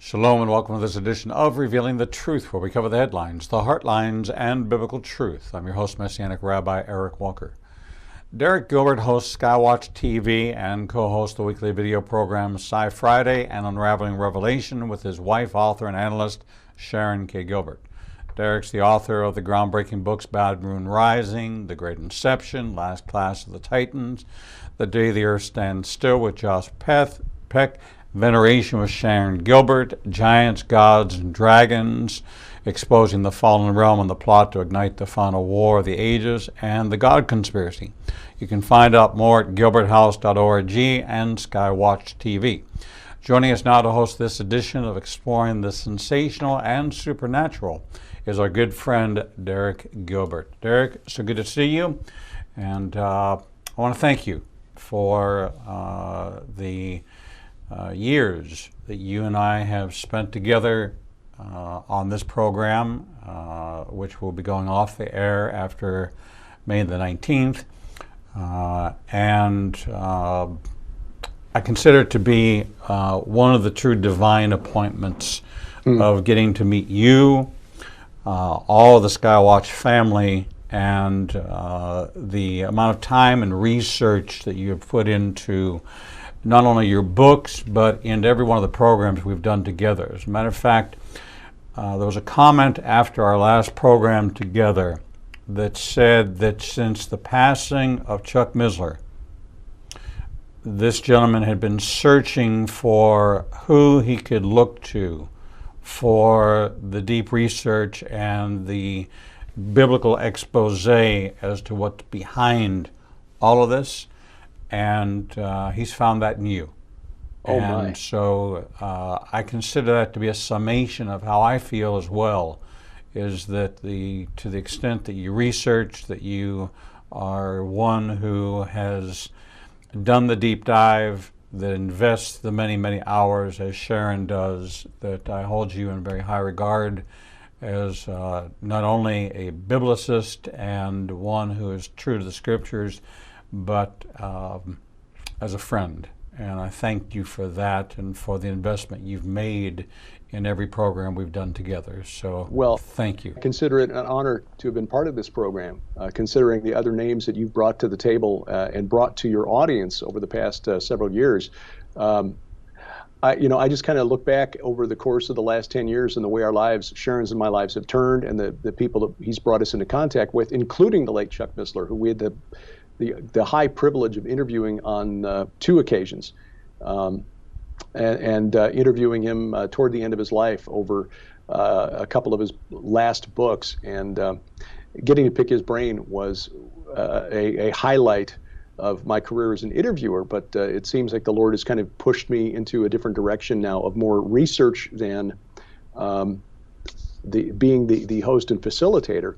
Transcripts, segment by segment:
Shalom and welcome to this edition of Revealing the Truth, where we cover the headlines, the heartlines, and biblical truth. I'm your host, Messianic Rabbi Eric Walker. Derek Gilbert hosts SkyWatchTV and co-hosts the weekly video program SciFriday and Unraveling Revelation with his wife, author, and analyst, Sharon K. Gilbert. Derek's the author of the groundbreaking books Bad Moon Rising, The Great Inception, Last Clash of the Titans, The Day the Earth Stands Still with Josh Peck, Veneration with Sharon Gilbert, Giants, Gods, and Dragons, Exposing the Fallen Realm and the Plot to Ignite the Final War of the Ages, and The God Conspiracy. You can find out more at gilberthouse.org and SkyWatchTV. Joining us now to host this edition of Exploring the Sensational and Supernatural is our good friend, Derek Gilbert. Derek, so good to see you, and I want to thank you for the years that you and I have spent together on this program, which will be going off the air after May the 19th. And I consider it to be one of the true divine appointments of getting to meet you, all of the SkyWatch family, and the amount of time and research that you have put into not only your books, but into every one of the programs we've done together. As a matter of fact, there was a comment after our last program together that said that since the passing of Chuck Missler, this gentleman had been searching for who he could look to for the deep research and the biblical expose as to what's behind all of this. And he's found that in you. Oh, and my. So I consider that to be a summation of how I feel as well, is that to the extent that you research, that you are one who has done the deep dive, that invests the many, many hours as Sharon does, that I hold you in very high regard as not only a biblicist and one who is true to the scriptures, but as a friend. And I thank you for that and for the investment you've made in every program we've done together. So, well, thank you. I consider it an honor to have been part of this program, considering the other names that you've brought to the table and brought to your audience over the past several years. I just kind of look back over the course of the last 10 years and the way our lives, Sharon's and my lives, have turned, and the people that he's brought us into contact with, including the late Chuck Missler, who we had the high privilege of interviewing on 2 occasions, and interviewing him toward the end of his life over a couple of his last books. And getting to pick his brain was a highlight of my career as an interviewer. But it seems like the Lord has kind of pushed me into a different direction now of more research than being the host and facilitator.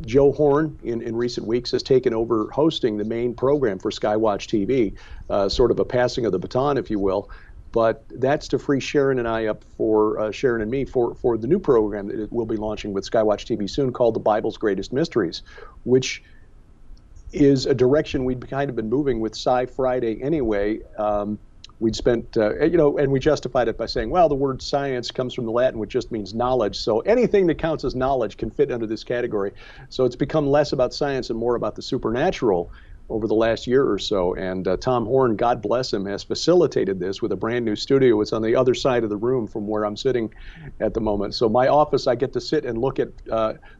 Joe Horn in recent weeks has taken over hosting the main program for SkyWatchTV, sort of a passing of the baton, if you will. But that's to free Sharon and I up for Sharon and me for the new program that we'll be launching with SkyWatchTV soon, called The Bible's Greatest Mysteries, which is a direction we'd kind of been moving with SciFriday anyway. We'd spent, and we justified it by saying, well, the word science comes from the Latin, which just means knowledge. So anything that counts as knowledge can fit under this category. So it's become less about science and more about the supernatural over the last year or so. And Tom Horn, God bless him, has facilitated this with a brand new studio. It's on the other side of the room from where I'm sitting at the moment. So my office, I get to sit and look at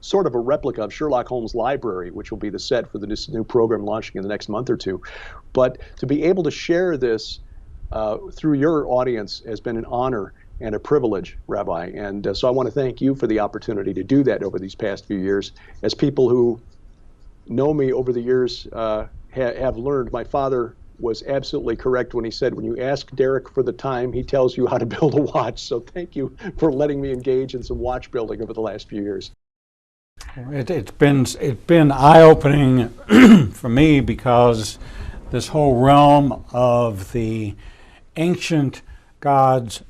sort of a replica of Sherlock Holmes' library, which will be the set for this new program launching in the next month or two. But to be able to share this through your audience has been an honor and a privilege, Rabbi. And so I want to thank you for the opportunity to do that over these past few years. As people who know me over the years have learned, my father was absolutely correct when he said, when you ask Derek for the time, he tells you how to build a watch. So thank you for letting me engage in some watch building over the last few years. It's been eye-opening for me, because this whole realm of the ancient gods,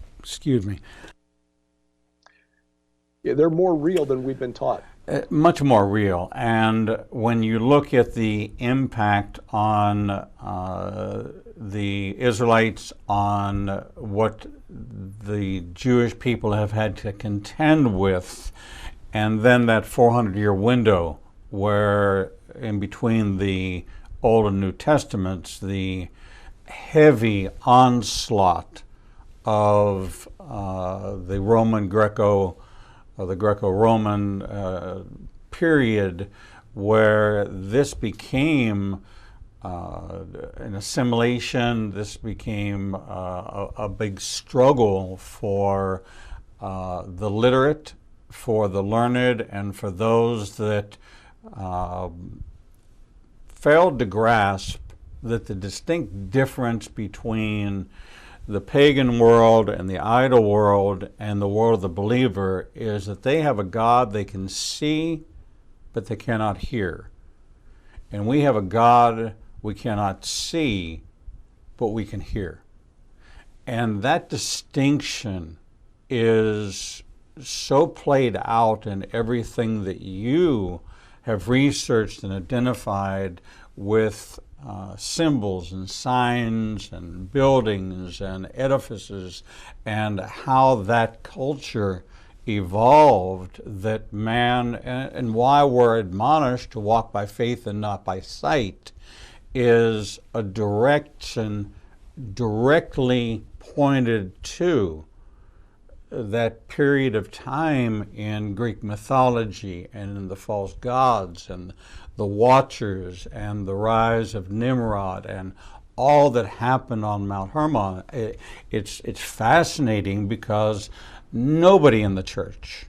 Yeah, they're more real than we've been taught. Much more real. And when you look at the impact on the Israelites, on what the Jewish people have had to contend with, and then that 400-year window where in between the Old and New Testaments, the heavy onslaught of the Greco-Roman period, where this became an assimilation. This became a big struggle for the literate, for the learned, and for those that failed to grasp that the distinct difference between the pagan world and the idol world and the world of the believer is that they have a God they can see, but they cannot hear. And we have a God we cannot see, but we can hear. And that distinction is so played out in everything that you have researched and identified with symbols and signs and buildings and edifices, and how that culture evolved, that man, and why we're admonished to walk by faith and not by sight, is a direction directly pointed to that period of time in Greek mythology and in the false gods and the Watchers and the rise of Nimrod and all that happened on Mount Hermon. It's fascinating because nobody in the church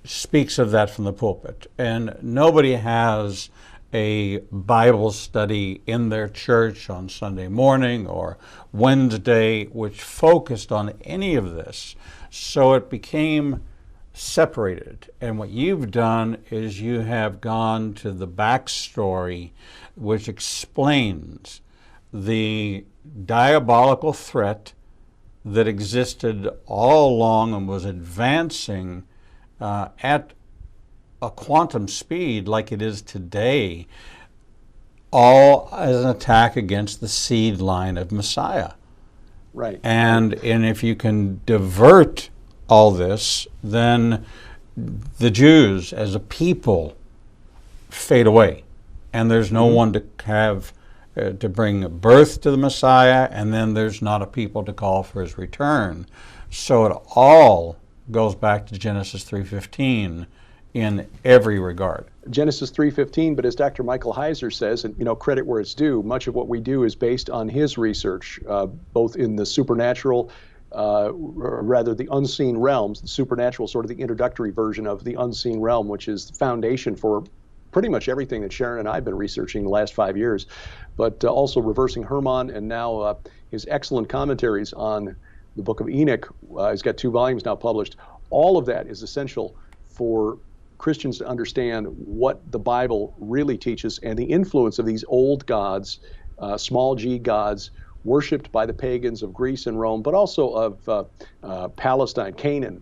speaks of that from the pulpit, and nobody has a Bible study in their church on Sunday morning or Wednesday which focused on any of this. So it became separated. And what you've done is you have gone to the backstory, which explains the diabolical threat that existed all along and was advancing at a quantum speed like it is today, all as an attack against the seed line of Messiah. Right. And if you can divert all this, then the Jews as a people fade away, and there's no one to have to bring birth to the Messiah, and then there's not a people to call for his return. So it all goes back to Genesis 3:15 in every regard. Genesis 3:15, but as Dr. Michael Heiser says, and credit where it's due, much of what we do is based on his research, both in the supernatural, or rather the unseen realms. The supernatural, sort of the introductory version of the unseen realm, which is the foundation for pretty much everything that Sharon and I have been researching the last 5 years, but also reversing Hermon, and now his excellent commentaries on the book of Enoch. He's got 2 volumes now published. All of that is essential for Christians to understand what the Bible really teaches and the influence of these old gods, small g gods, worshipped by the pagans of Greece and Rome, but also of Palestine, Canaan,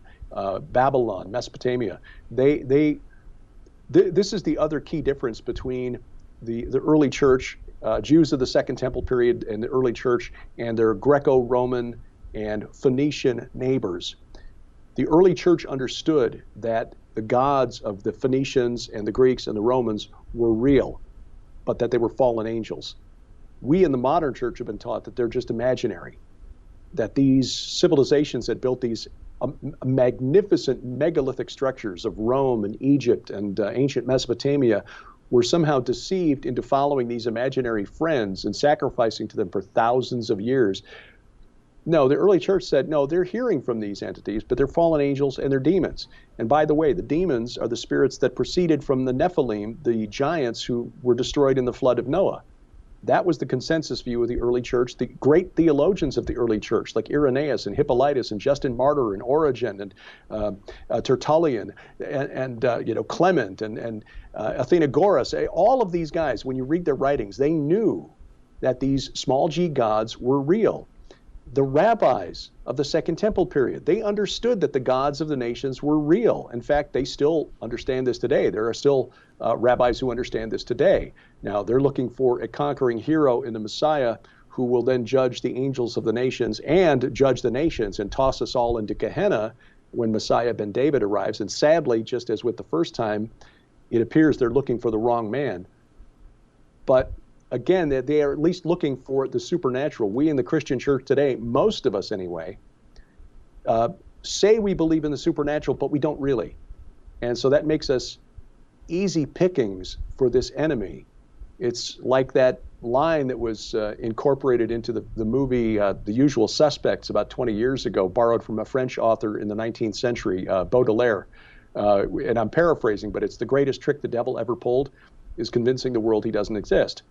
Babylon, Mesopotamia. This is the other key difference between the early church, Jews of the Second Temple period and the early church, and their Greco-Roman and Phoenician neighbors. The early church understood that the gods of the Phoenicians and the Greeks and the Romans were real, but that they were fallen angels. We in the modern church have been taught that they're just imaginary, that these civilizations that built these magnificent megalithic structures of Rome and Egypt and ancient Mesopotamia were somehow deceived into following these imaginary friends and sacrificing to them for thousands of years. No, the early church said, no, they're hearing from these entities, but they're fallen angels and they're demons. And by the way, the demons are the spirits that proceeded from the Nephilim, the giants who were destroyed in the flood of Noah. That was the consensus view of the early church. The great theologians of the early church, like Irenaeus and Hippolytus and Justin Martyr and Origen and Tertullian and Clement and Athenagoras, all of these guys, when you read their writings, they knew that these small g gods were real. The rabbis of the Second Temple period, they understood that the gods of the nations were real. In fact, they still understand this today. There are still rabbis who understand this today. Now, they're looking for a conquering hero in the Messiah who will then judge the angels of the nations and judge the nations and toss us all into Gehenna when Messiah ben David arrives. And sadly, just as with the first time, it appears they're looking for the wrong man. But again, they are at least looking for the supernatural. We in the Christian church today, most of us anyway, say we believe in the supernatural, but we don't really. And so that makes us easy pickings for this enemy. It's like that line that was incorporated into the movie The Usual Suspects about 20 years ago, borrowed from a French author in the 19th century, Baudelaire. And I'm paraphrasing, but it's the greatest trick the devil ever pulled is convincing the world he doesn't exist.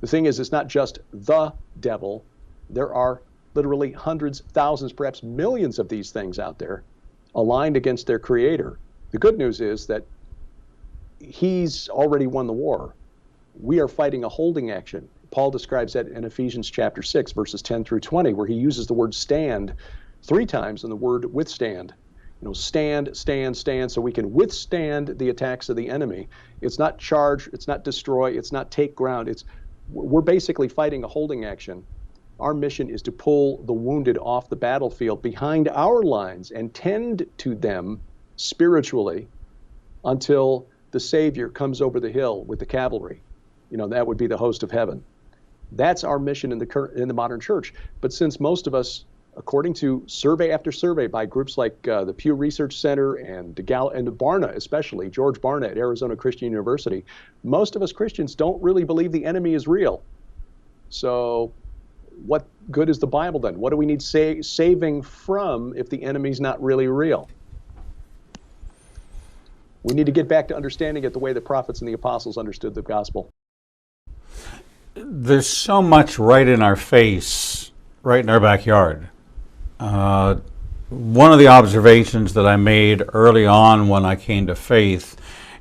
The thing is, it's not just the devil. There are literally hundreds, thousands, perhaps millions of these things out there aligned against their creator. The good news is that he's already won the war. We are fighting a holding action. Paul describes that in Ephesians chapter 6, verses 10 through 20, where he uses the word stand 3 times in the word withstand. Stand, stand, stand, so we can withstand the attacks of the enemy. It's not charge, it's not destroy, it's not take ground. We're basically fighting a holding action. Our mission is to pull the wounded off the battlefield behind our lines and tend to them spiritually until the Savior comes over the hill with the cavalry. That would be the host of heaven. That's our mission in the modern church. But since most of us, according to survey after survey by groups like the Pew Research Center and Barna, especially George Barna at Arizona Christian University, most of us Christians don't really believe the enemy is real. So what good is the Bible then? What do we need saving from if the enemy's not really real? We need to get back to understanding it the way the prophets and the apostles understood the gospel. There's so much right in our face, right in our backyard. One of the observations that I made early on when I came to faith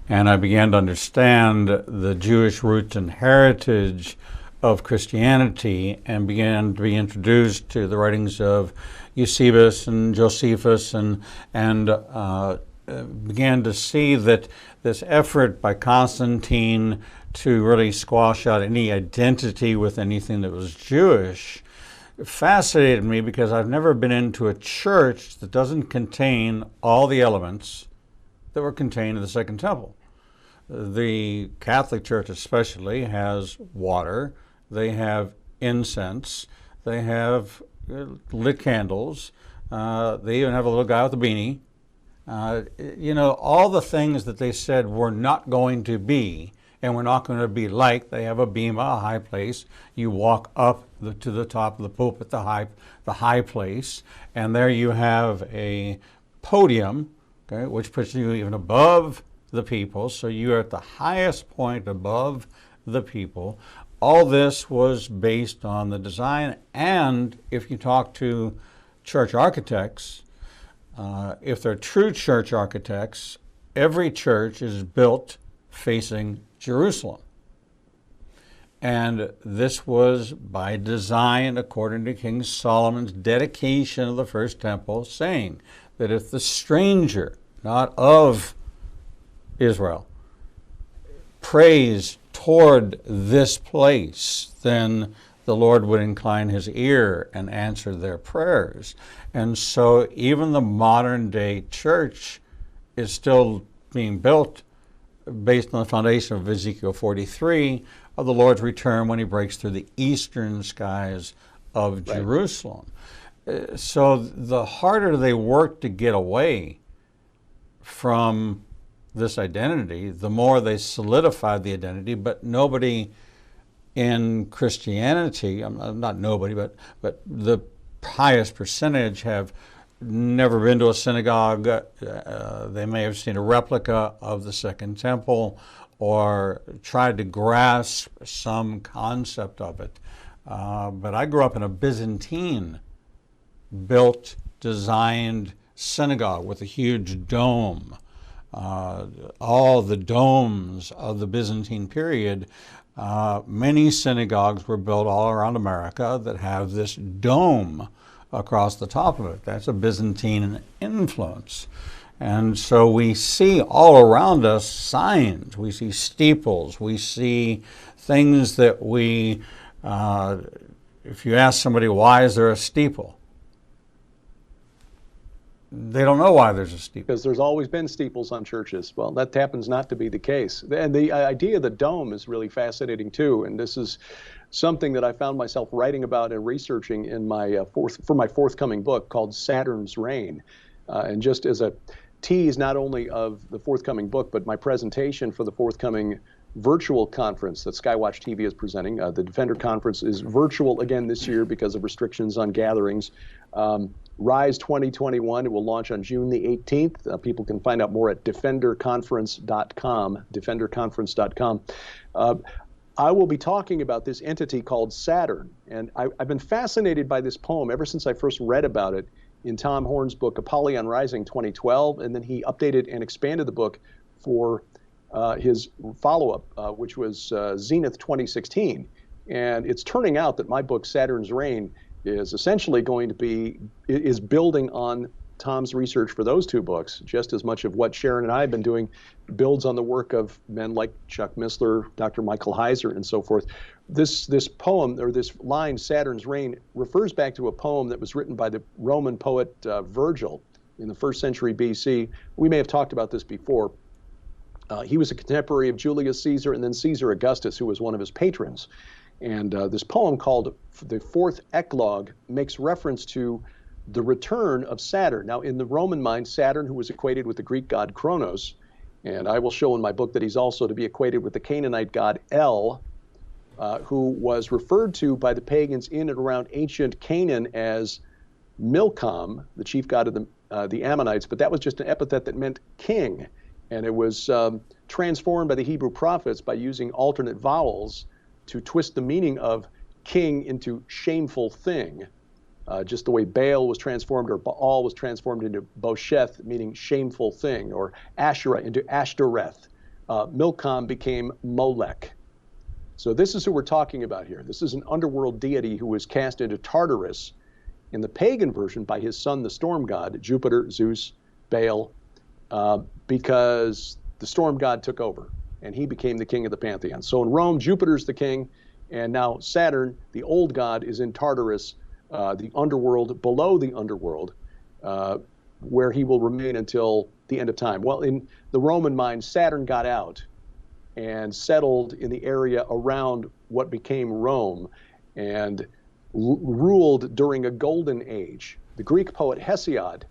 and I began to understand the Jewish roots and heritage of Christianity and began to be introduced to the writings of Eusebius and Josephus and began to see that this effort by Constantine to really squash out any identity with anything that was Jewish fascinated me because I've never been into a church that doesn't contain all the elements that were contained in the Second Temple. The Catholic Church especially has water, they have incense, they have lit candles, they even have a little guy with a beanie. All the things that they said were not going to be and we're not going to be like. They have a bema, a high place. You walk up to the top of the pulpit, the high place, and there you have a podium, okay, which puts you even above the people. So you are at the highest point above the people. All this was based on the design, and if you talk to church architects, if they're true church architects, every church is built facing Jerusalem. And this was by design according to King Solomon's dedication of the first temple, saying that if the stranger, not of Israel, prays toward this place, then the Lord would incline his ear and answer their prayers. And so even the modern day church is still being built based on the foundation of Ezekiel 43 of the Lord's return when he breaks through the eastern skies of Jerusalem. So the harder they work to get away from this identity, the more they solidify the identity, but nobody in Christianity, not nobody, but the highest percentage have never been to a synagogue. They may have seen a replica of the Second Temple or tried to grasp some concept of it. But I grew up in a Byzantine-built, designed synagogue with a huge dome. All the domes of the Byzantine period, many synagogues were built all around America that have this dome across the top of it. That's a Byzantine influence. And so we see all around us signs. We see steeples. We see things that we if you ask somebody, why is there a steeple? They don't know why there's a steeple. Because there's always been steeples on churches. Well, that happens not to be the case. And the idea of the dome is really fascinating too. And this is something that I found myself writing about and researching in my forthcoming book called Saturn's Reign. And just as a tease, not only of the forthcoming book, but my presentation for the forthcoming virtual conference that SkyWatchTV is presenting. The Defender Conference is virtual again this year because of restrictions on gatherings. Rise 2021, it will launch on June the 18th. People can find out more at defenderconference.com, defenderconference.com. I will be talking about this entity called Saturn. And I've been fascinated by this poem ever since I first read about it in Tom Horn's book, Apollyon Rising 2012. And then he updated and expanded the book for his follow-up, which was Zenith 2016. And it's turning out that my book, Saturn's Reign, is essentially going to be, is building on Tom's research for those two books. Just as much of what Sharon and I have been doing builds on the work of men like Chuck Missler, Dr. Michael Heiser, and so forth. This poem, or this line, Saturn's Reign, refers back to a poem that was written by the Roman poet Virgil in the 1st century BC. We may have talked about this before. He was a contemporary of Julius Caesar and then Caesar Augustus, who was one of his patrons. And this poem called the Fourth Eclogue makes reference to the return of Saturn. Now, in the Roman mind, Saturn, who was equated with the Greek god Kronos, and I will show in my book that he's also to be equated with the Canaanite god El, who was referred to by the pagans in and around ancient Canaan as Milcom, the chief god of the Ammonites, but that was just an epithet that meant king. And it was transformed by the Hebrew prophets by using alternate vowels to twist the meaning of king into shameful thing, just the way Baal was transformed, or Baal was transformed into Bosheth, meaning shameful thing, or Asherah into Ashtoreth. Milcom became Molech. So this is who we're talking about here. This is an underworld deity who was cast into Tartarus in the pagan version by his son, the storm god, Jupiter, Zeus, Baal, because the storm god took over and he became the king of the pantheon. So in Rome, Jupiter's the king, and now Saturn, the old god, is in Tartarus, the underworld, below the underworld, where he will remain until the end of time. Well, in the Roman mind, Saturn got out and settled in the area around what became Rome and ruled during a golden age. The Greek poet Hesiod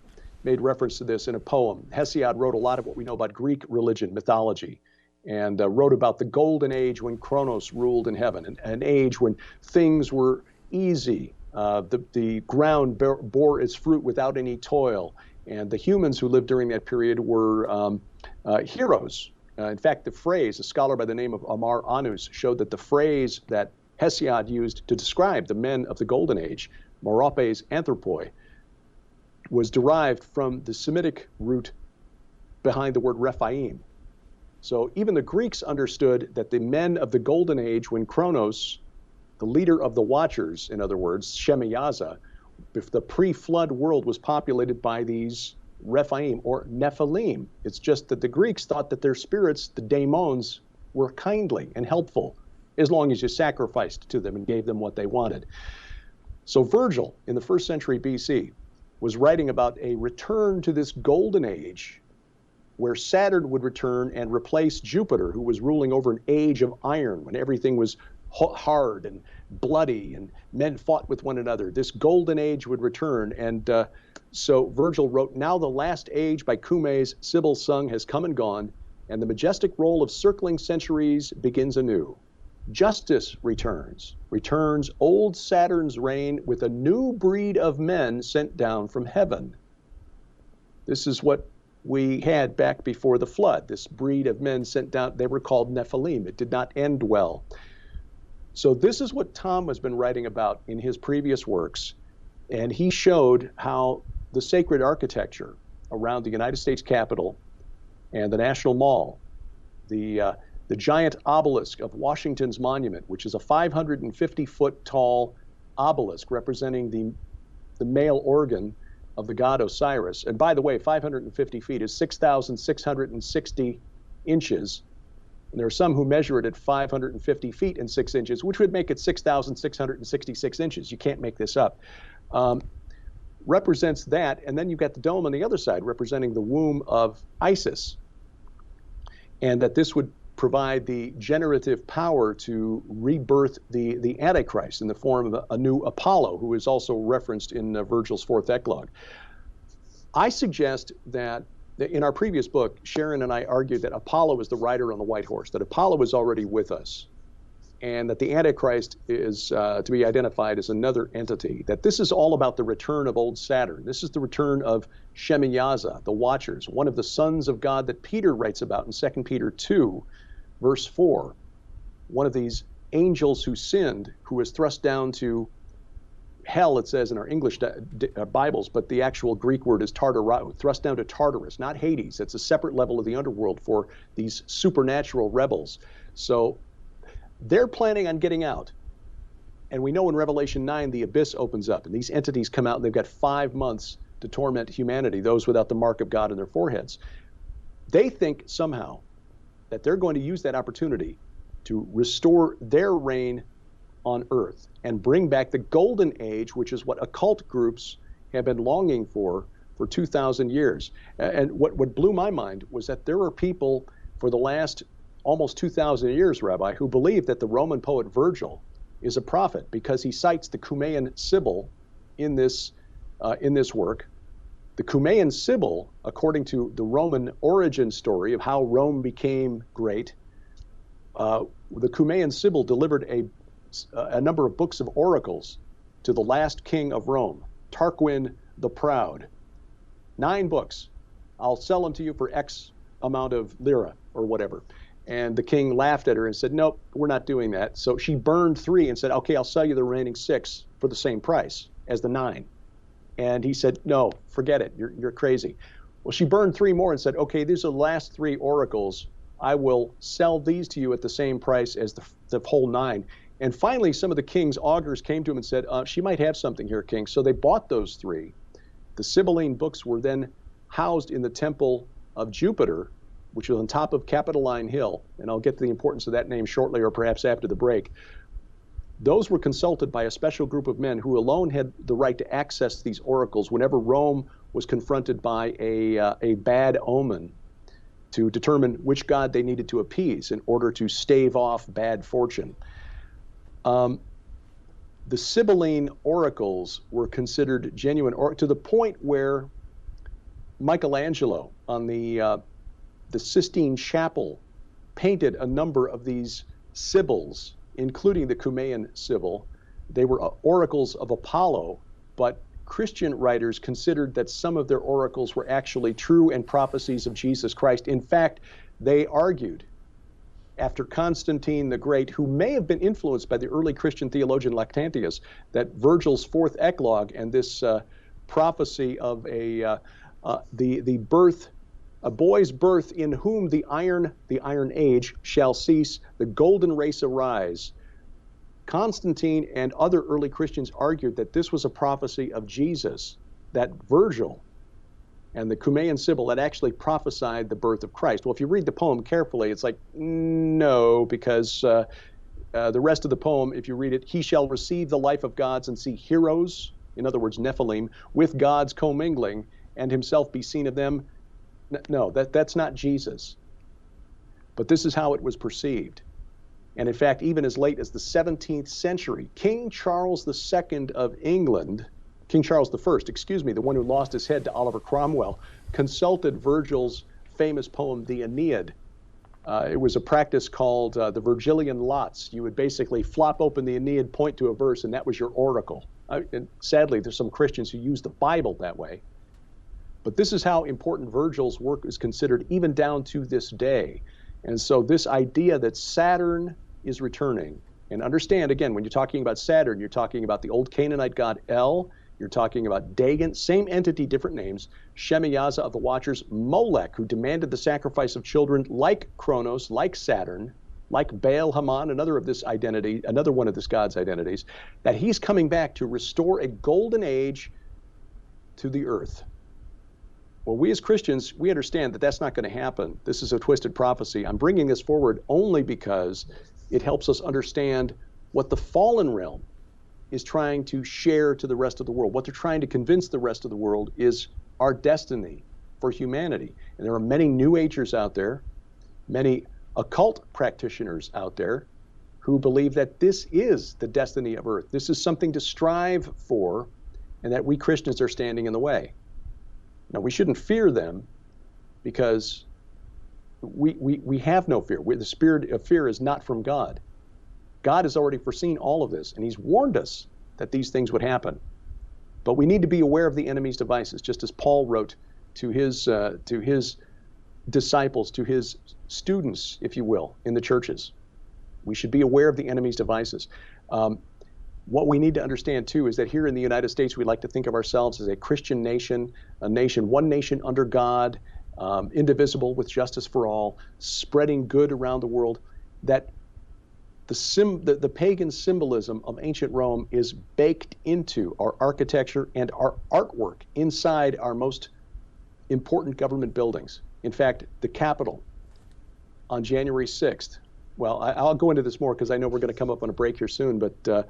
made reference to this in a poem. Hesiod wrote a lot of what we know about Greek religion, mythology, and wrote about the golden age when Kronos ruled in heaven, an age when things were easy. The ground bore its fruit without any toil, and the humans who lived during that period were heroes. In fact, the phrase, a scholar by the name of Amar Anus showed that the phrase that Hesiod used to describe the men of the golden age, moropes anthropoi, was derived from the Semitic root behind the word Rephaim. So even the Greeks understood that the men of the golden age, when Kronos, the leader of the Watchers, in other words, Shemiyaza, if the pre-flood world was populated by these Rephaim or Nephilim. It's just that the Greeks thought that their spirits, the daemons, were kindly and helpful as long as you sacrificed to them and gave them what they wanted. So Virgil, in the 1st century BC, was writing about a return to this golden age where Saturn would return and replace Jupiter, who was ruling over an age of iron when everything was hard and bloody and men fought with one another. This golden age would return. And so Virgil wrote, "Now the last age by Cumes, Sibyl sung, has come and gone, and the majestic roll of circling centuries begins anew. Justice returns old Saturn's reign with a new breed of men sent down from heaven." This is what we had back before the flood, this breed of men sent down. They were called Nephilim. It did not end well. So this is what Tom has been writing about in his previous works, and he showed how the sacred architecture around the United States Capitol and the National Mall, the giant obelisk of Washington's Monument, which is a 550-foot tall obelisk representing the male organ of the god Osiris. And by the way, 550 feet is 6,660 inches. And there are some who measure it at 550 feet and 6 inches, which would make it 6,666 inches. You can't make this up. Represents that, and then you've got the dome on the other side representing the womb of Isis, and that this would provide the generative power to rebirth the Antichrist in the form of a new Apollo, who is also referenced in Virgil's fourth eclogue. I suggest that in our previous book, Sharon and I argued that Apollo is the rider on the white horse, that Apollo is already with us, and that the Antichrist is to be identified as another entity, that this is all about the return of old Saturn. This is the return of Shemiyaza, the Watchers, one of the sons of God that Peter writes about in 2 Peter 2, verse 4, one of these angels who sinned, who was thrust down to hell, it says in our English Bibles, but the actual Greek word is Tartarus, thrust down to Tartarus, not Hades. It's a separate level of the underworld for these supernatural rebels. So they're planning on getting out. And we know in Revelation 9, the abyss opens up, and these entities come out, and they've got 5 months to torment humanity, those without the mark of God in their foreheads. They think somehow that they're going to use that opportunity to restore their reign on earth and bring back the golden age, which is what occult groups have been longing for 2,000 years. And what blew my mind was that there were people for the last almost 2,000 years, Rabbi, who believe that the Roman poet Virgil is a prophet because he cites the Cumaean Sibyl in this work. The Cumaean Sibyl, according to the Roman origin story of how Rome became great, the Cumaean Sibyl delivered a number of books of oracles to the last king of Rome, Tarquin the Proud. 9 books. I'll sell them to you for X amount of lira or whatever. And the king laughed at her and said, nope, we're not doing that. So she burned 3 and said, okay, I'll sell you the remaining 6 for the same price as the 9. And he said, no, forget it. You're crazy. Well, she burned 3 more and said, okay, these are the last 3 oracles. I will sell these to you at the same price as the whole 9. And finally, some of the king's augurs came to him and said, she might have something here, king. So they bought those 3. The Sibylline books were then housed in the temple of Jupiter, which was on top of Capitoline Hill, and I'll get to the importance of that name shortly or perhaps after the break. Those were consulted by a special group of men who alone had the right to access these oracles whenever Rome was confronted by a bad omen, to determine which god they needed to appease in order to stave off bad fortune. The Sibylline oracles were considered genuine, to the point where Michelangelo on the Sistine Chapel painted a number of these Sibyls, including the Cumaean Sibyl. They were oracles of Apollo, but Christian writers considered that some of their oracles were actually true and prophecies of Jesus Christ. In fact, they argued after Constantine the Great, who may have been influenced by the early Christian theologian Lactantius, that Virgil's fourth eclogue and this prophecy of the birth, a boy's birth in whom the iron age shall cease, the golden race arise. Constantine and other early Christians argued that this was a prophecy of Jesus, that Virgil and the Cumaean Sibyl had actually prophesied the birth of Christ. Well, if you read the poem carefully, it's like, no, because the rest of the poem, if you read it, he shall receive the life of gods and see heroes, in other words, Nephilim, with gods commingling, and himself be seen of them. No, that's not Jesus. But this is how it was perceived. And in fact, even as late as the 17th century, King Charles II of England, King Charles I, excuse me, the one who lost his head to Oliver Cromwell, consulted Virgil's famous poem, the Aeneid. It was a practice called the Virgilian lots. You would basically flop open the Aeneid, point to a verse, and that was your oracle. And sadly, there's some Christians who use the Bible that way. But this is how important Virgil's work is considered even down to this day. And so this idea that Saturn is returning, and understand, again, when you're talking about Saturn, you're talking about the old Canaanite god El, you're talking about Dagon, same entity, different names, Shemiyaza of the Watchers, Molech, who demanded the sacrifice of children, like Kronos, like Saturn, like Baal Haman, another one of this god's identities, that he's coming back to restore a golden age to the earth. Well, we as Christians, we understand that that's not going to happen. This is a twisted prophecy. I'm bringing this forward only because it helps us understand what the fallen realm is trying to share to the rest of the world. What they're trying to convince the rest of the world is our destiny for humanity. And there are many New Agers out there, many occult practitioners out there who believe that this is the destiny of Earth. This is something to strive for, and that we Christians are standing in the way. Now, we shouldn't fear them because we have no fear. The spirit of fear is not from God. God has already foreseen all of this, and he's warned us that these things would happen. But we need to be aware of the enemy's devices, just as Paul wrote to his disciples, to his students, if you will, in the churches. We should be aware of the enemy's devices. What we need to understand, too, is that here in the United States, we like to think of ourselves as a Christian nation, one nation under God, indivisible with justice for all, spreading good around the world. That the pagan symbolism of ancient Rome is baked into our architecture and our artwork inside our most important government buildings. In fact, the Capitol on January 6th, well, I'll go into this more because I know we're going to come up on a break here soon, but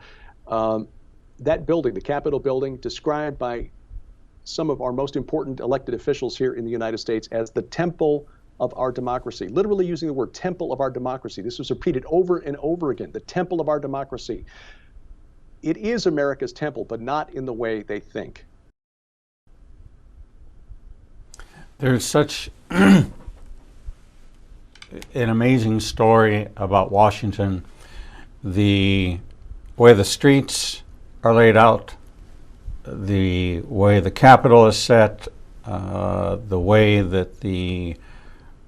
that building, the Capitol building, described by some of our most important elected officials here in the United States as the temple of our democracy, literally using the word temple of our democracy. This was repeated over and over again, the temple of our democracy. It is America's temple, but not in the way they think. There's such an amazing story about Washington, the way the streets are laid out, the way the Capitol is set, the way that the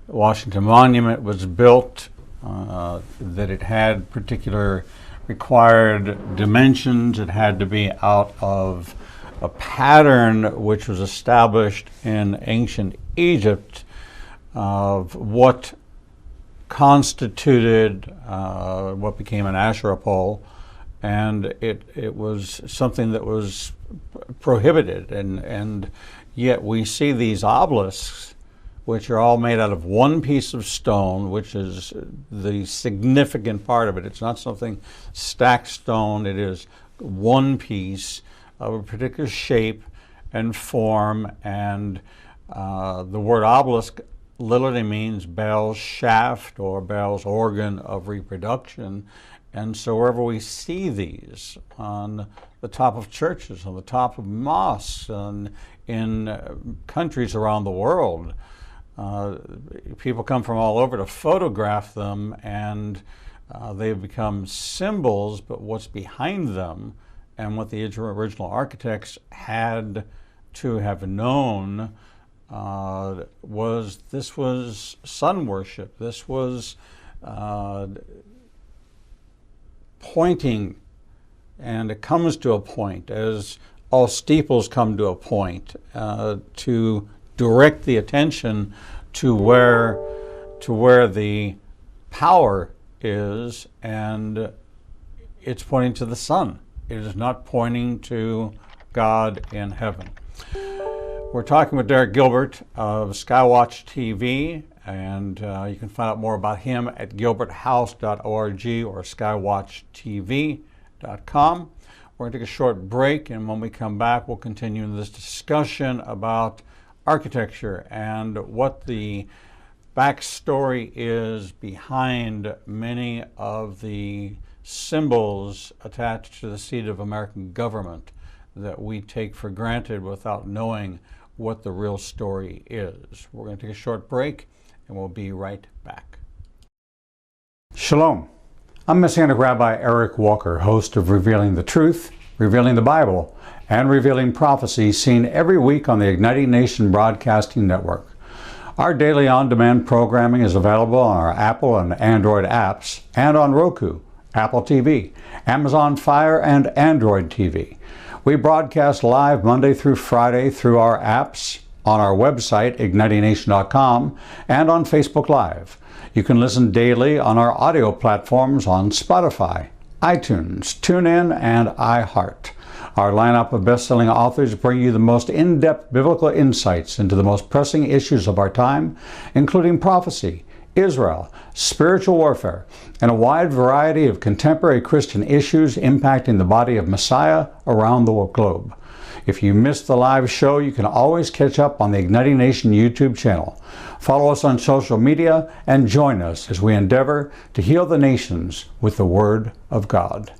Washington Monument was built, that it had particular required dimensions. It had to be out of a pattern which was established in ancient Egypt of what constituted what became an Asherah pole, and it was something that was prohibited, and yet we see these obelisks which are all made out of one piece of stone, which is the significant part of it. It's not something stacked stone. It is one piece of a particular shape and form, and the word obelisk literally means Baal's shaft or Baal's organ of reproduction. And so wherever we see these on the top of churches, on the top of mosques, and in countries around the world, people come from all over to photograph them, and they've become symbols, but what's behind them and what the original architects had to have known was sun worship. This was pointing, and it comes to a point, as all steeples come to a point, to direct the attention to where the power is, and it's pointing to the sun. It is not pointing to God in heaven. We're talking with Derek Gilbert of SkyWatchTV, and you can find out more about him at gilberthouse.org or skywatchtv.com. We're going to take a short break, and when we come back, we'll continue this discussion about architecture and what the backstory is behind many of the symbols attached to the seat of American government that we take for granted without knowing what the real story is. We're going to take a short break, and we'll be right back. Shalom. I'm Messianic Rabbi Eric Walker, host of Revealing the Truth, Revealing the Bible, and Revealing Prophecy, seen every week on the Igniting Nation Broadcasting Network. Our daily on-demand programming is available on our Apple and Android apps and on Roku, Apple TV, Amazon Fire, and Android TV. We broadcast live Monday through Friday through our apps, on our website, ignitingnation.com, and on Facebook Live. You can listen daily on our audio platforms on Spotify, iTunes, TuneIn, and iHeart. Our lineup of best-selling authors bring you the most in-depth biblical insights into the most pressing issues of our time, including prophecy, Israel, spiritual warfare, and a wide variety of contemporary Christian issues impacting the body of Messiah around the globe. If you missed the live show, you can always catch up on the Igniting Nation YouTube channel. Follow us on social media and join us as we endeavor to heal the nations with the Word of God.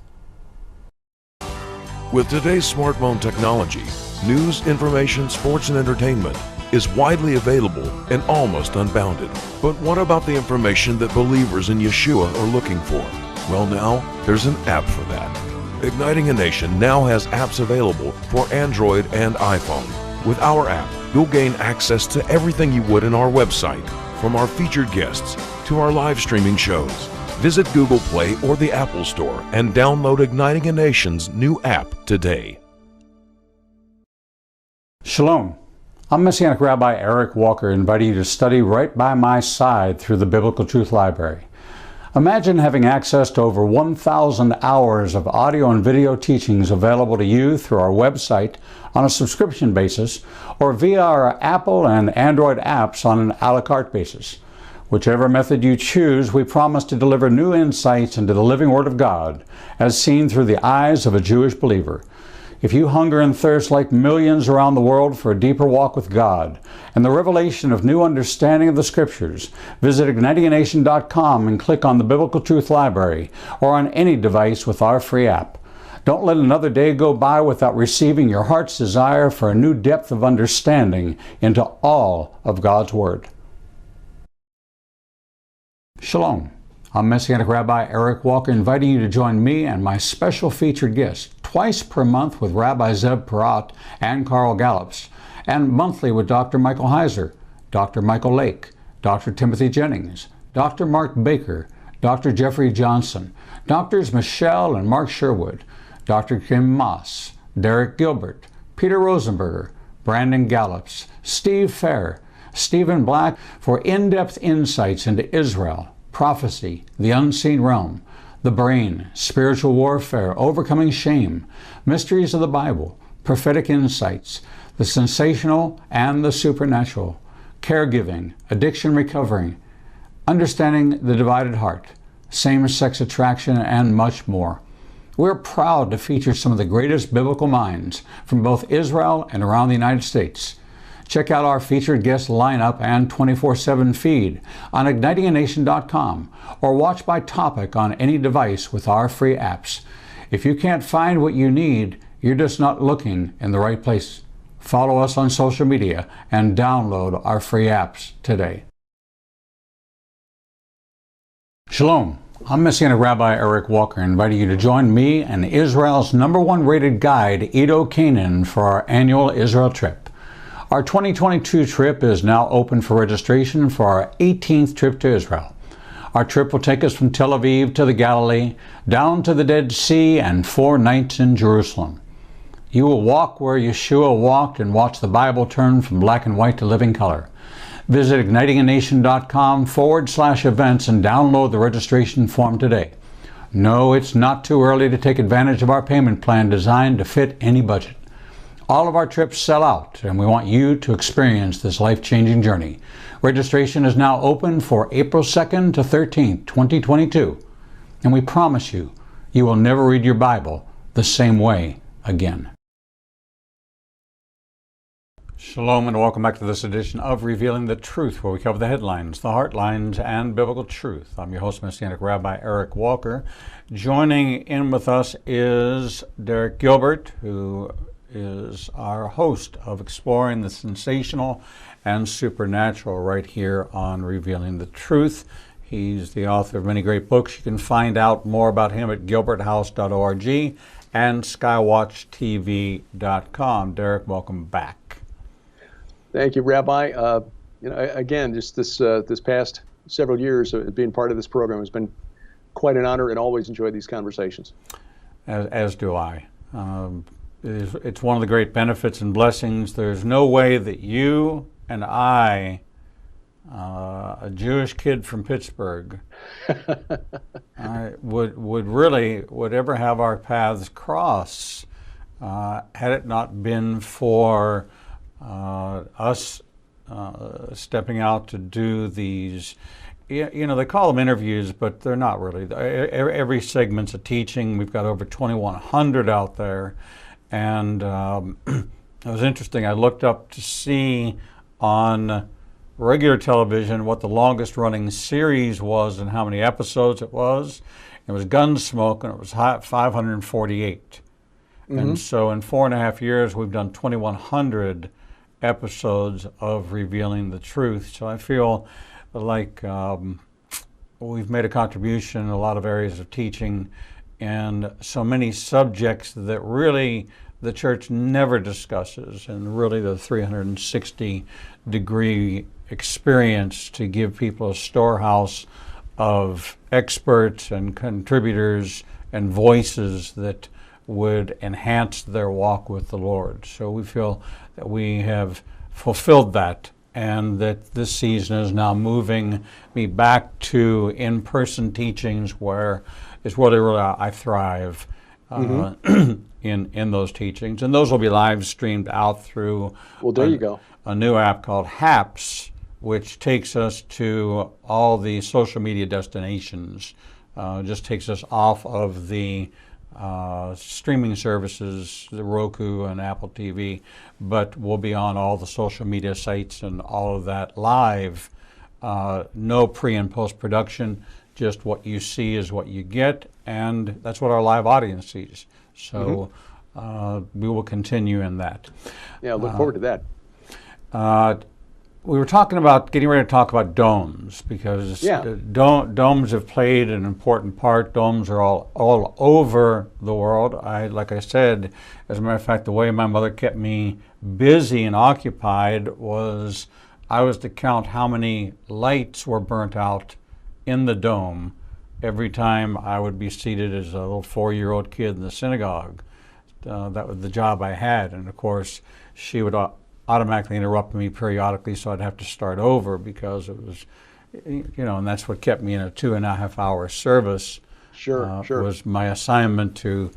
With today's smartphone technology, news, information, sports, and entertainment is widely available and almost unbounded. But what about the information that believers in Yeshua are looking for? Well, now there's an app for that. Igniting a Nation now has apps available for Android and iPhone. With our app, you'll gain access to everything you would in our website, from our featured guests to our live streaming shows. Visit Google Play or the Apple Store and download Igniting a Nation's new app today. Shalom. I'm Messianic Rabbi Eric Walker, inviting you to study right by my side through the Biblical Truth Library. Imagine having access to over 1,000 hours of audio and video teachings available to you through our website on a subscription basis or via our Apple and Android apps on an a la carte basis. Whichever method you choose, we promise to deliver new insights into the living Word of God as seen through the eyes of a Jewish believer. If you hunger and thirst like millions around the world for a deeper walk with God and the revelation of new understanding of the Scriptures, visit ignitinganation.com and click on the Biblical Truth Library or on any device with our free app. Don't let another day go by without receiving your heart's desire for a new depth of understanding into all of God's Word. Shalom. I'm Messianic Rabbi Eric Walker, inviting you to join me and my special featured guests twice per month with Rabbi Zeb Parat and Carl Gallups, and monthly with Dr. Michael Heiser, Dr. Michael Lake, Dr. Timothy Jennings, Dr. Mark Baker, Dr. Jeffrey Johnson, Drs. Michelle and Mark Sherwood, Dr. Kim Moss, Derek Gilbert, Peter Rosenberger, Brandon Gallups, Steve Fair, Stephen Black, for in-depth insights into Israel, prophecy, the unseen realm, the brain, spiritual warfare, overcoming shame, mysteries of the Bible, prophetic insights, the sensational and the supernatural, caregiving, addiction recovery, understanding the divided heart, same-sex attraction, and much more. We're proud to feature some of the greatest biblical minds from both Israel and around the United States. Check out our featured guest lineup and 24/7 feed on ignitinganation.com or watch by topic on any device with our free apps. If you can't find what you need, you're just not looking in the right place. Follow us on social media and download our free apps today. Shalom. I'm Messianic Rabbi Eric Walker, inviting you to join me and Israel's #1 rated guide, Edo Canaan, for our annual Israel trip. Our 2022 trip is now open for registration for our 18th trip to Israel. Our trip will take us from Tel Aviv to the Galilee, down to the Dead Sea, and 4 nights in Jerusalem. You will walk where Yeshua walked and watch the Bible turn from black and white to living color. Visit ignitinganation.com/events and download the registration form today. No, it's not too early to take advantage of our payment plan designed to fit any budget. All of our trips sell out, and we want you to experience this life-changing journey. Registration is now open for April 2nd to 13th, 2022, and we promise you, you will never read your Bible the same way again. Shalom and welcome back to this edition of Revealing the Truth, where we cover the headlines, the heartlines, and biblical truth. I'm your host, Messianic Rabbi Eric Walker. Joining in with us is Derek Gilbert, who is our host of Exploring the Sensational and Supernatural right here on Revealing the Truth. He's the author of many great books. You can find out more about him at gilberthouse.org and skywatchtv.com. Derek, welcome back. Thank you, Rabbi. Again, just this past several years of being part of this program has been quite an honor, and always enjoy these conversations. As do I. It's one of the great benefits and blessings. There's no way that you and I, a Jewish kid from Pittsburgh, would ever have our paths cross Had it not been for us stepping out to do these, you know, they call them interviews, but they're not really. Every segment's a teaching. We've got over 2,100 out there. And it was interesting. I looked up to see on regular television what the longest running series was and how many episodes it was. It was Gunsmoke, and it was 548. And so in 4.5 years, we've done 2,100 episodes of Revealing the Truth. So I feel like we've made a contribution in a lot of areas of teaching and so many subjects that really the church never discusses, and really the 360-degree experience to give people a storehouse of experts and contributors and voices that would enhance their walk with the Lord. So we feel that we have fulfilled that, and that this season is now moving me back to in-person teachings, where is where I thrive in those teachings. And those will be live streamed out through a new app called HAPS, which takes us to all the social media destinations. Just takes us off of the streaming services, the Roku and Apple TV, but we'll be on all the social media sites and all of that live. No pre and post production, just what you see is what you get, and that's what our live audience sees. So we will continue in that. Yeah, look forward to that. We were getting ready to talk about domes, because domes have played an important part. Domes are all over the world. Like I said, as a matter of fact, the way my mother kept me busy and occupied was I was to count how many lights were burnt out in the dome every time I would be seated as a little 4-year-old kid in the synagogue. That was the job I had. And of course, she would automatically interrupt me periodically, so I'd have to start over, because it was, you know, and that's what kept me in a 2.5-hour service. Sure. Was my assignment to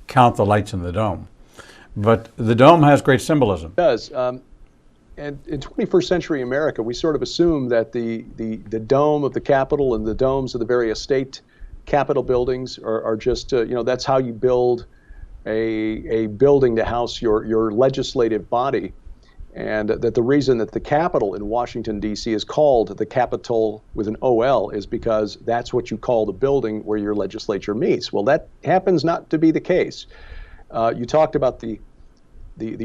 count the lights in the dome. But the dome has great symbolism. It does. And in 21st century America, we sort of assume that the dome of the Capitol and the domes of the various state Capitol buildings are just, you know, that's how you build a building to house your legislative body. And that the reason that the Capitol in Washington, D.C. is called the Capitol with an O-L is because that's what you call the building where your legislature meets. Well, that happens not to be the case. You talked about the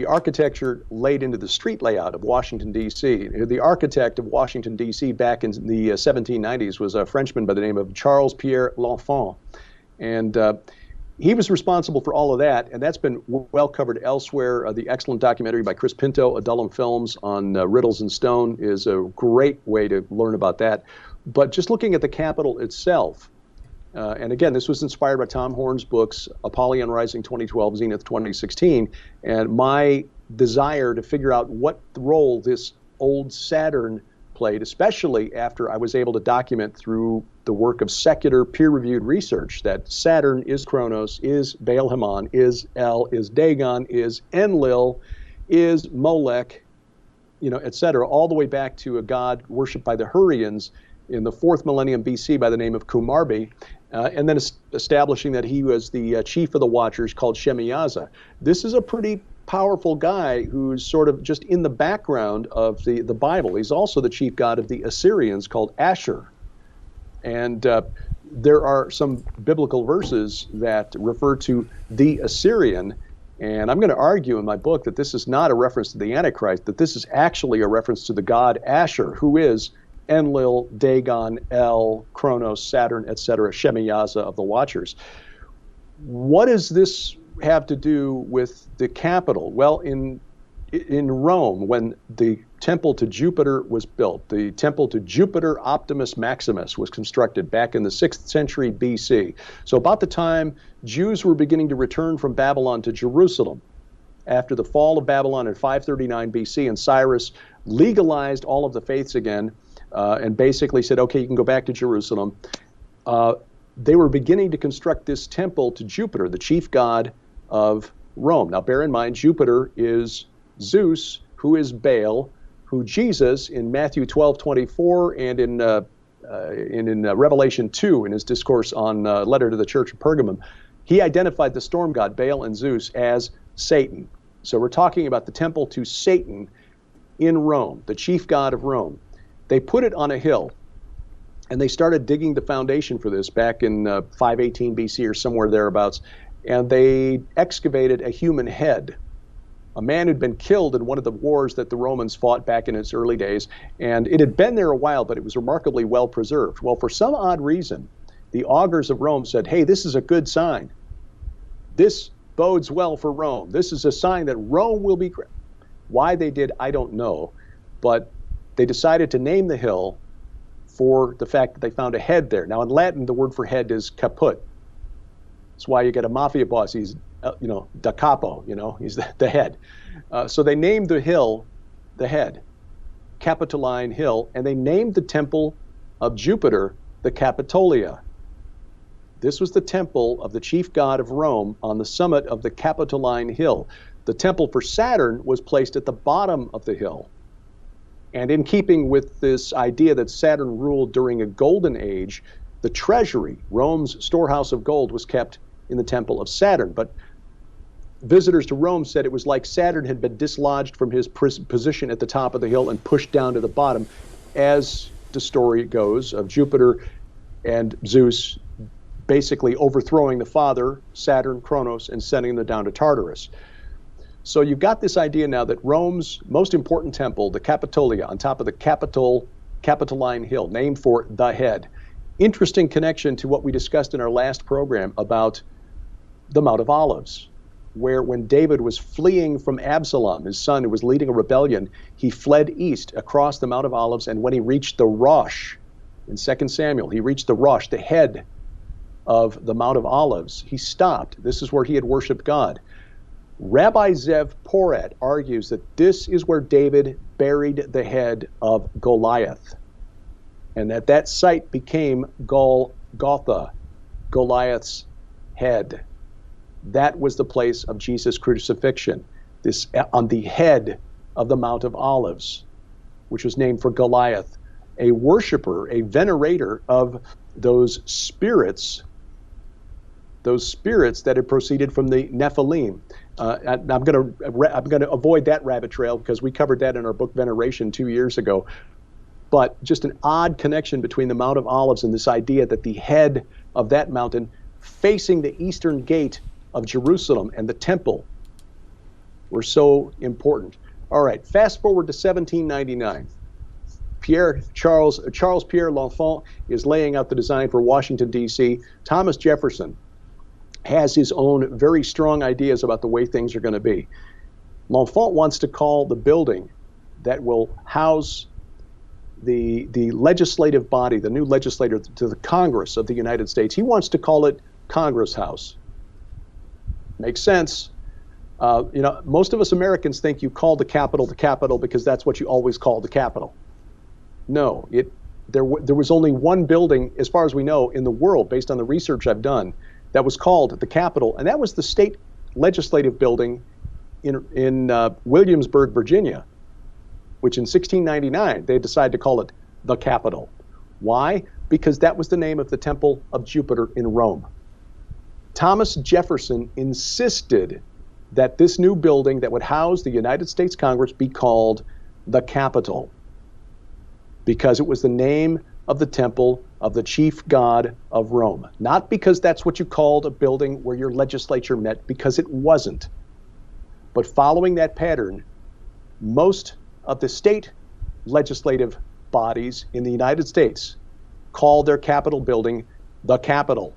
architecture laid into the street layout of Washington, D.C. The architect of Washington, D.C. back in the 1790s was a Frenchman by the name of Charles Pierre L'Enfant. And he was responsible for all of that, and that's been well covered elsewhere. The excellent documentary by Chris Pinto, Adullam Films, on Riddles and Stone is a great way to learn about that. But just looking at the Capitol itself, and again, this was inspired by Tom Horn's books, Apollyon Rising 2012, Zenith 2016, and my desire to figure out what role this old Saturn played, especially after I was able to document through the work of secular peer-reviewed research that Saturn is Kronos, is Baal-Hamon, is El, is Dagon, is Enlil, is Molech, you know, etc., all the way back to a god worshipped by the Hurrians in the 4th millennium BC by the name of Kumarbi, and then establishing that he was the chief of the Watchers called Shemiyaza. This is a pretty powerful guy who's sort of just in the background of the Bible. He's also the chief god of the Assyrians called Ashur. And there are some biblical verses that refer to the Assyrian, and I'm going to argue in my book that this is not a reference to the Antichrist, that this is actually a reference to the god Ashur, who is Enlil, Dagon, El, Kronos, Saturn, etc., Shemiyaza of the Watchers. What does this have to do with the Capitol? Well, in Rome, when the temple to Jupiter was built, the temple to Jupiter Optimus Maximus was constructed back in the 6th century BC. So about the time Jews were beginning to return from Babylon to Jerusalem, after the fall of Babylon in 539 BC, and Cyrus legalized all of the faiths again, and basically said, okay, you can go back to Jerusalem. They were beginning to construct this temple to Jupiter, the chief god of Rome. Now, bear in mind, Jupiter is Zeus, who is Baal, who Jesus in Matthew 12:24 and in Revelation 2, in his discourse on letter to the church of Pergamum, he identified the storm god Baal and Zeus as Satan. So we're talking about the temple to Satan in Rome, the chief god of Rome. They put it on a hill, and they started digging the foundation for this back in 518 BC or somewhere thereabouts, and they excavated a human head, a man who'd been killed in one of the wars that the Romans fought back in its early days, and it had been there a while, but it was remarkably well preserved. Well, for some odd reason, the augurs of Rome said, hey, this is a good sign. This bodes well for Rome. This is a sign that Rome will be great. Why they did, I don't know, but they decided to name the hill for the fact that they found a head there. Now, in Latin, the word for head is caput. That's why you get a mafia boss. He's, da capo, he's the head. So they named the hill the head, Capitoline Hill, and they named the temple of Jupiter the Capitolia. This was the temple of the chief god of Rome on the summit of the Capitoline Hill. The temple for Saturn was placed at the bottom of the hill. And in keeping with this idea that Saturn ruled during a golden age, the treasury, Rome's storehouse of gold, was kept in the temple of Saturn. But visitors to Rome said it was like Saturn had been dislodged from his position at the top of the hill and pushed down to the bottom, as the story goes of Jupiter and Zeus basically overthrowing the father, Saturn, Kronos, and sending them down to Tartarus. So you've got this idea now that Rome's most important temple, the Capitolia, on top of the Capitoline Hill, named for the head. Interesting connection to what we discussed in our last program about the Mount of Olives, where when David was fleeing from Absalom, his son who was leading a rebellion, he fled east across the Mount of Olives, and when he reached the Rosh, in 2 Samuel, he reached the Rosh, the head of the Mount of Olives, he stopped. This is where he had worshiped God. Rabbi Zev Porat argues that this is where David buried the head of Goliath, and that site became Golgotha, Goliath's head. That was the place of Jesus' crucifixion, this on the head of the Mount of Olives, which was named for Goliath, a worshiper, a venerator of those spirits that had proceeded from the Nephilim. I'm going to avoid that rabbit trail because we covered that in our book Veneration 2 years ago. But just an odd connection between the Mount of Olives and this idea that the head of that mountain facing the eastern gate of Jerusalem and the temple were so important. All right, fast forward to 1799. Charles Pierre L'Enfant is laying out the design for Washington, D.C. Thomas Jefferson has his own very strong ideas about the way things are going to be. L'Enfant wants to call the building that will house the legislative body, the new legislator to the Congress of the United States, he wants to call it Congress House. Makes sense. Most of us Americans think you call the Capitol because that's what you always call the Capitol. No, there was only one building, as far as we know, in the world, based on the research I've done, that was called the Capitol, and that was the state legislative building in Williamsburg, Virginia, which in 1699 they decided to call it the Capitol. Why? Because that was the name of the temple of Jupiter in Rome. Thomas Jefferson insisted that this new building that would house the United States Congress be called the Capitol, because it was the name of the temple of the chief god of Rome. Not because that's what you called a building where your legislature met, because it wasn't. But following that pattern, most of the state legislative bodies in the United States called their Capitol building the Capitol.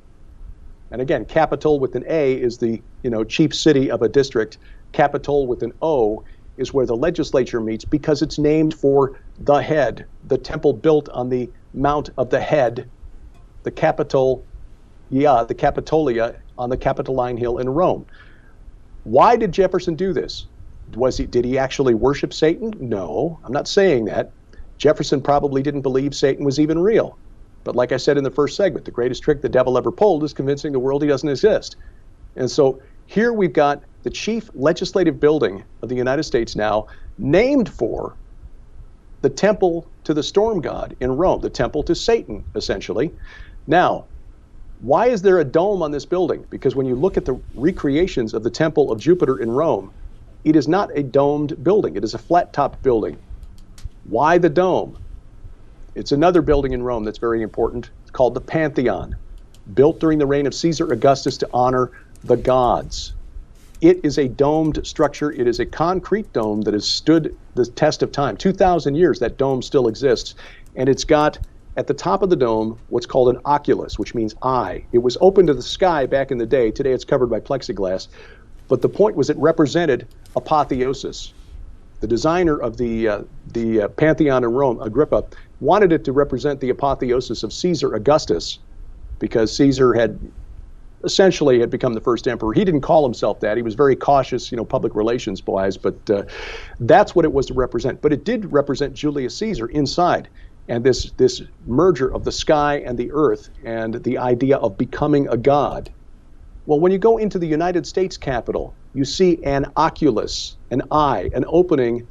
And again, Capitol with an A is the chief city of a district. Capitol with an O is where the legislature meets, because it's named for the head, the temple built on the Mount of the Head, the Capitolia on the Capitoline Hill in Rome. Why did Jefferson do this? Did he actually worship Satan? No, I'm not saying that. Jefferson probably didn't believe Satan was even real. But like I said in the first segment, the greatest trick the devil ever pulled is convincing the world he doesn't exist. And so here we've got the chief legislative building of the United States now, named for the temple to the storm god in Rome, the temple to Satan, essentially. Now, why is there a dome on this building? Because when you look at the recreations of the temple of Jupiter in Rome, it is not a domed building. It is a flat-topped building. Why the dome? It's another building in Rome that's very important. It's called the Pantheon, built during the reign of Caesar Augustus to honor the gods. It is a domed structure. It is a concrete dome that has stood the test of time. 2,000 years, that dome still exists. And it's got, at the top of the dome, what's called an oculus, which means eye. It was open to the sky back in the day. Today it's covered by plexiglass. But the point was it represented apotheosis. The designer of the Pantheon in Rome, Agrippa, wanted it to represent the apotheosis of Caesar Augustus, because Caesar had essentially become the first emperor. He didn't call himself that. He was very cautious, public relations wise, but that's what it was to represent. But it did represent Julius Caesar inside, and this merger of the sky and the earth and the idea of becoming a god. Well, when you go into the United States Capitol, you see an oculus, an eye, an opening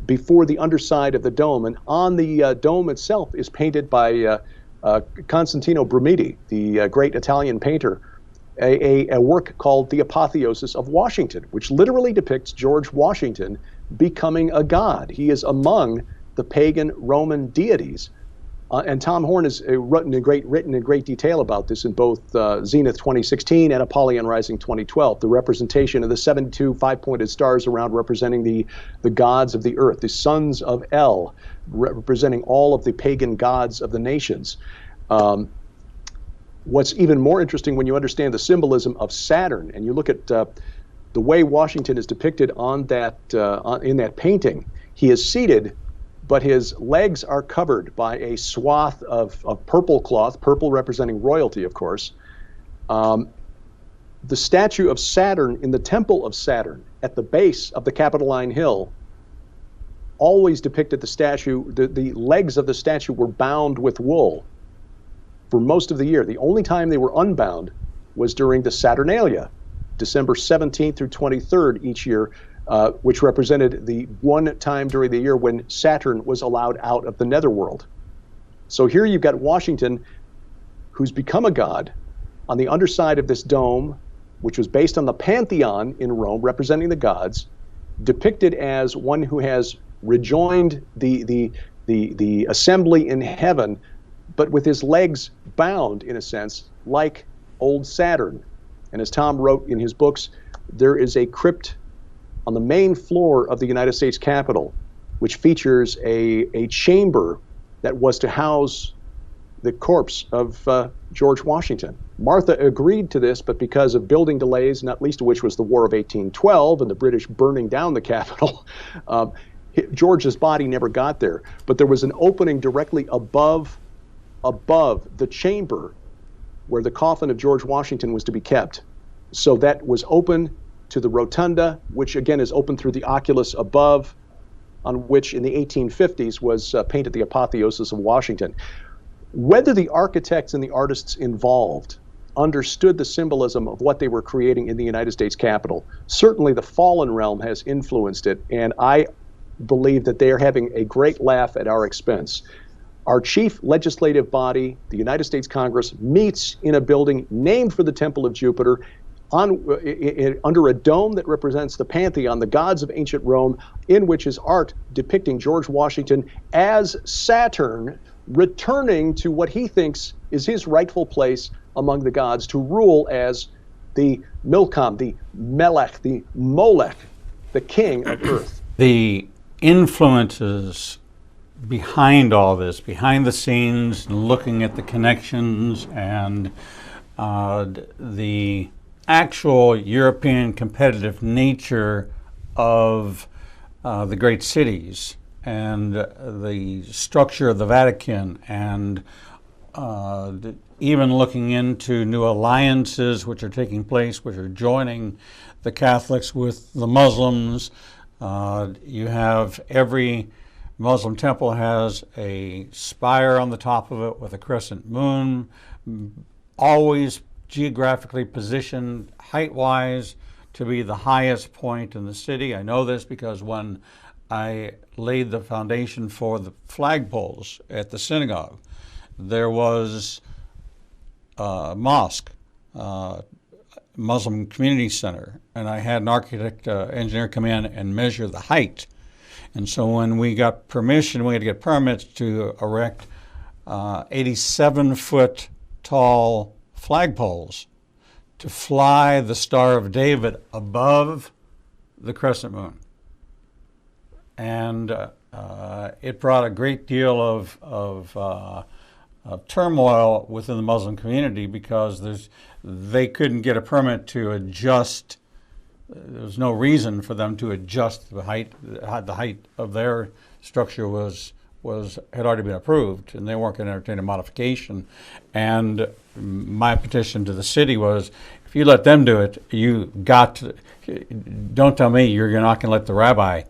before the underside of the dome. And on the dome itself is painted by Constantino Brumidi, the great Italian painter, a work called The Apotheosis of Washington, which literally depicts George Washington becoming a god. He is among the pagan Roman deities. And Tom Horn has written in great detail about this in both Zenith 2016 and Apollyon Rising 2012, the representation of the 72 five-pointed stars around representing the gods of the earth, the sons of El, representing all of the pagan gods of the nations. What's even more interesting when you understand the symbolism of Saturn, and you look at the way Washington is depicted on that in that painting, he is seated, but his legs are covered by a swath of purple cloth, purple representing royalty, of course. The statue of Saturn in the Temple of Saturn at the base of the Capitoline Hill always depicted the statue, the legs of the statue were bound with wool for most of the year. The only time they were unbound was during the Saturnalia, December 17th through 23rd each year, which represented the one time during the year when Saturn was allowed out of the netherworld. So here you've got Washington, who's become a god, on the underside of this dome, which was based on the Pantheon in Rome, representing the gods, depicted as one who has rejoined the assembly in heaven, but with his legs bound, in a sense, like old Saturn. And as Tom wrote in his books, there is a crypt on the main floor of the United States Capitol, which features a chamber that was to house the corpse of George Washington. Martha agreed to this, but because of building delays, not least of which was the War of 1812 and the British burning down the Capitol, George's body never got there. But there was an opening directly above the chamber where the coffin of George Washington was to be kept. So that was open to the rotunda, which again is open through the oculus above, on which in the 1850s was painted the apotheosis of Washington. Whether the architects and the artists involved understood the symbolism of what they were creating in the United States Capitol, certainly the fallen realm has influenced it, and I believe that they are having a great laugh at our expense. Our chief legislative body, the United States Congress, meets in a building named for the Temple of Jupiter, under a dome that represents the Pantheon, the gods of ancient Rome, in which is art depicting George Washington as Saturn returning to what he thinks is his rightful place among the gods, to rule as the Milcom, the Melech, the Molech, the king of earth. The influences behind all this, behind the scenes, looking at the connections and the actual European competitive nature of the great cities and the structure of the Vatican, and even looking into new alliances which are taking place, which are joining the Catholics with the Muslims. You have every Muslim temple has a spire on the top of it with a crescent moon, always geographically positioned height-wise to be the highest point in the city. I know this because when I laid the foundation for the flagpoles at the synagogue, there was a mosque, Muslim community center, and I had an architect, engineer come in and measure the height. And so when we got permission, we had to get permits to erect 87-foot tall flagpoles to fly the Star of David above the crescent moon. And it brought a great deal of turmoil within the Muslim community because they couldn't get a permit to adjust. There was no reason for them to adjust the height. The height of their structure had already been approved, and they weren't going to entertain a modification. And my petition to the city was, if you let them do it, don't tell me you're not going to let the rabbi.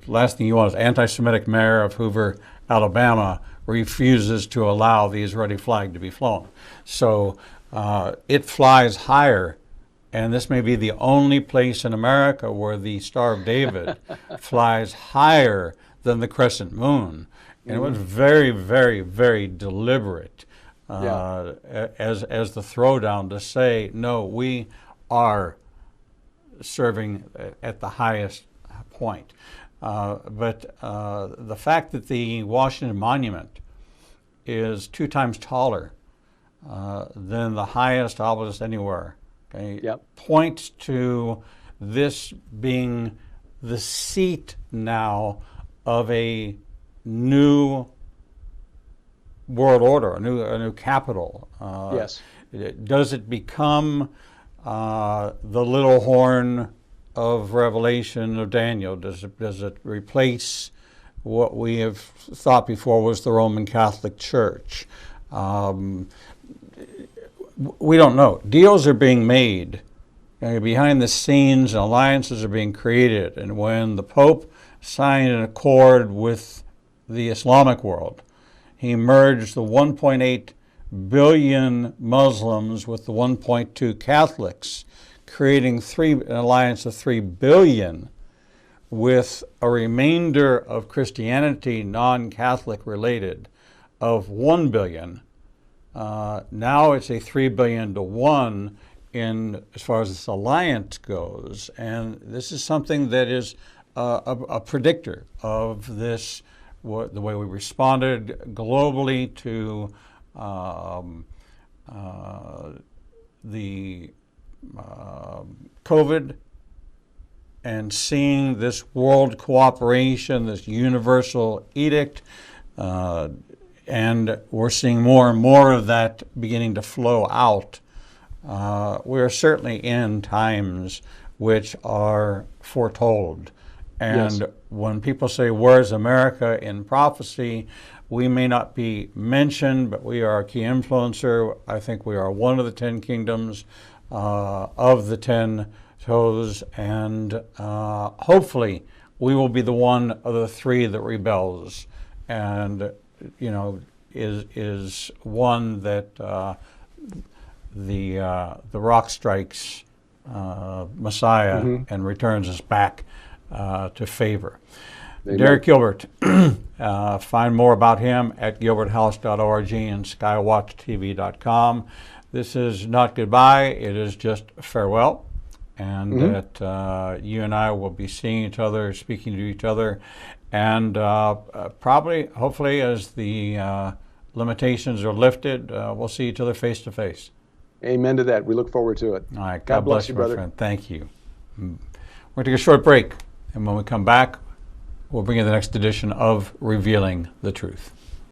Last thing you want is anti-Semitic mayor of Hoover, Alabama, refuses to allow the Israeli flag to be flown. So it flies higher, and this may be the only place in America where the Star of David flies higher than the crescent moon. And it was very, very, very deliberate as the throwdown to say, no, we are serving at the highest point. But the fact that the Washington Monument is 2 times taller than the highest obelisk anywhere, points to this being the seat now of a new world order, a new capital. Yes. Does it become the little horn of Revelation of Daniel? Does it replace what we have thought before was the Roman Catholic Church? We don't know. Deals are being made behind the scenes, and alliances are being created. And when the Pope signed an accord with the Islamic world, he merged the 1.8 billion Muslims with the 1.2 Catholics, creating an alliance of 3 billion with a remainder of Christianity, non-Catholic related, of 1 billion. Now it's a 3 billion to 1 as far as this alliance goes. And this is something that is a predictor of this, the way we responded globally to the COVID, and seeing this world cooperation, this universal edict, and we're seeing more and more of that beginning to flow out. We are certainly in times which are foretold. And when people say, where's America in prophecy, we may not be mentioned, but we are a key influencer. I think we are one of the 10 kingdoms of the 10 toes, and hopefully we will be the one of the 3 that rebels, and is one that the rock strikes Messiah and returns us back to favor. Amen. Derek Gilbert, find more about him at gilberthouse.org and skywatchtv.com. This is not goodbye, it is just farewell, and that you and I will be seeing each other, speaking to each other, and hopefully, as the limitations are lifted, we'll see each other face to face. Amen to that. We look forward to it. All right. God bless you, brother. My friend. Thank you. We're going to take a short break, and when we come back, we'll bring you the next edition of Revealing the Truth.